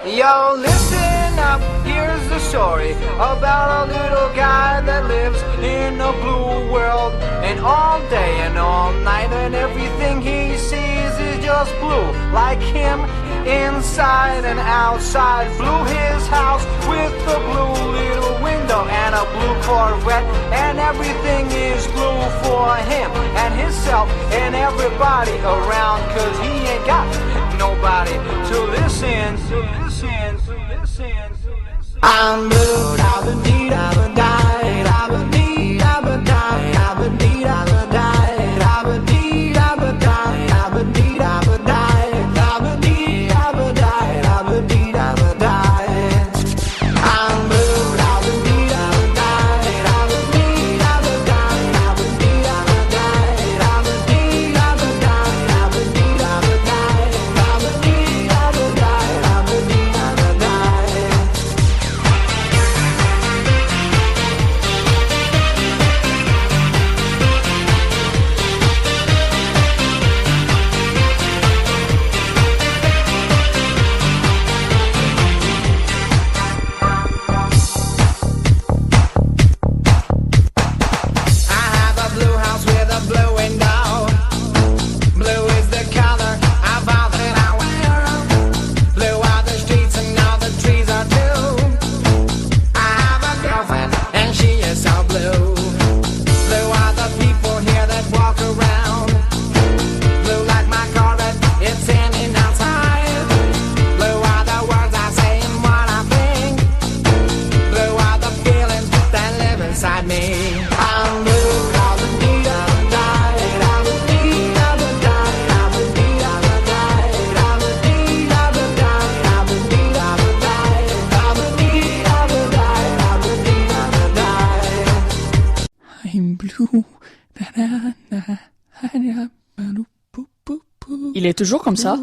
Yo, listen up, here's the story about a little guy that lives in a blue world. And all day and all night and everything he sees is just blue. Like him, inside and outside. Blue his house with a blue little window and a blue Corvette. And everything is blue for him and himself and everybody around. Cause he ain't got nobody to listen, to listen, to listen, to listen. I'm blue, da-ba-dee, da-ba-die, da-ba-dee, da-ba-die, da-ba-dee, da-ba-die, da-ba-dee, da-ba-die, da-ba-dee, da-ba-die, da-ba-dee, da-ba-die, da-ba-dee, da-ba-die. I'm blue, da-ba-dee, da-ba-die, da-ba-dee, da-ba-die, da-ba-dee, da-ba-die, da-ba-dee, da-ba-die, da-ba-dee, Il est toujours comme ça?